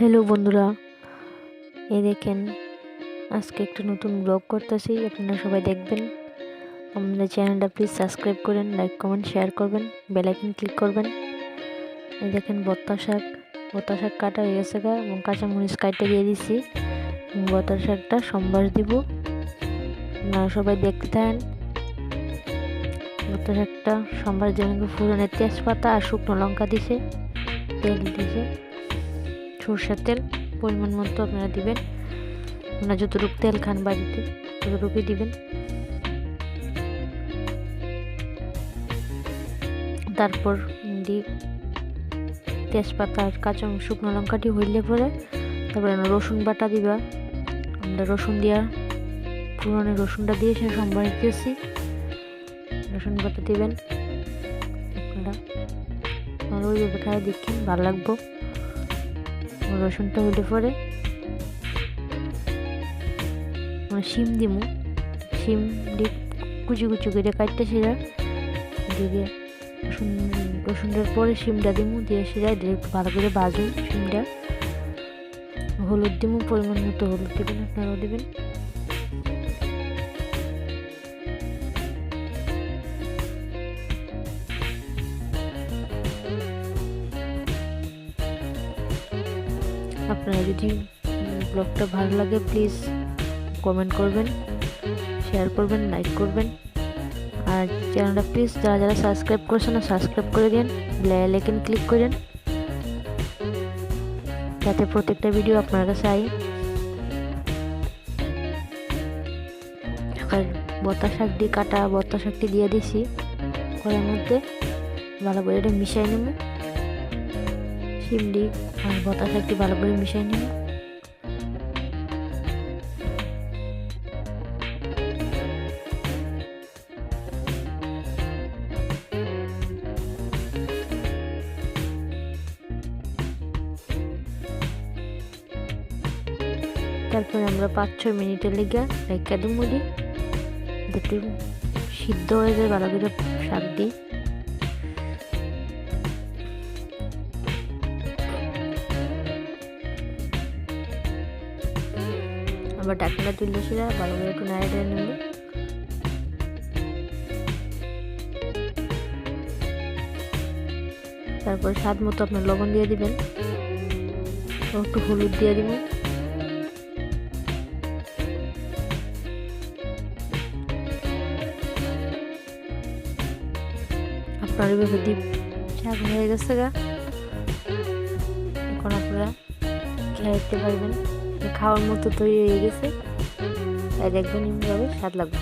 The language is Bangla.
হ্যালো বন্ধুরা, এই দেখেন আজকে একটা নতুন ব্লগ করতেছি। আপনারা সবাই দেখবেন। আমাদের চ্যানেলটা প্লিজ সাবস্ক্রাইব করেন, লাইক কমেন্ট শেয়ার করবেন, বেল আইকন ক্লিক করবেন। এই দেখেন ভর্তা শাক কাটা হয়ে গেছে এবং কাঁচামরিচ কাটতে দিয়ে দিছি। ভর্তা শাকটা সম্বাস দিব, আপনারা সবাই দেখতে থাকেন। ভর্তা শাকটা সম্বাস দিয়ে ফুরনের তেজপাতা আর শুকনো লঙ্কা দিছে, তেল দিছে, সরষের তেল পরিমাণ মতো আপনারা দিবেন। আপনারা যতটুকু তেল খান বাড়িতে ততটুকুই দিবেন। তারপর তেজপাতা আর কাঁচা শুকনো লঙ্কাটি হইলে পরে তারপরে রসুন বাটা দিবা। আমরা রসুন দিয়া পুরনো রসুনটা দিয়ে সে সম্বার দিয়েছি। রসুন বাটা দিবেন আপনারা ওইভাবে খাই দেখেন, ভালো লাগবো। রসুনটা হইলে পরে শিম দিমু, শিম দিয়ে কুচি কুচি করে কাটতে সেরা দিয়ে রসুনটার পরে শিমটা দিমু, দিয়ে সেরা দিয়ে একটু ভালো করে ভাজুন। শিমটা হলুদ দিমু, পরিমাণ মতো হলুদ দিবেন, আপনারাও দিবেন। আপনারা যদি ব্লগটা ভালো লাগে প্লিজ কমেন্ট করবেন, শেয়ার করবেন, লাইক করবেন। আর চ্যানেলটা প্লিজ যারা যারা সাবস্ক্রাইব করছেন না সাবস্ক্রাইব করে দিন, বেল আইকন ক্লিক করেন যাতে প্রত্যেকটা ভিডিও আপনার কাছে আই। আর ভর্তা শাকটি দিয়ে দিছি কড়াইয়ের মধ্যে, ভালো করে এটা মিশাই নেব। শিমডি আর ভর্তা শাকটি ভালো করে মিশাই নেব। তারপরে আমরা 5-6 মিনিটের লেগে রেখে দেব মুড়ি, একটু সিদ্ধ হয়ে যায় ভালো করে শাক দিই। আবার ডাকনা তুললে সেটা ভালো করে একটু নাড়িয়ে নেব। তারপর স্বাদ মতো আপনার লবণ দিয়ে দিবেন, একটু হলুদ দিয়ে দিবেন। আপনার এভাবে ডিপ শাক হয়ে গেছে গা, এখন আপনারা খেতে পারবেন। খাওয়ার মতো তৈরি হয়ে গেছে, তাই দেখবেন এভাবে স্বাদ লাগবে।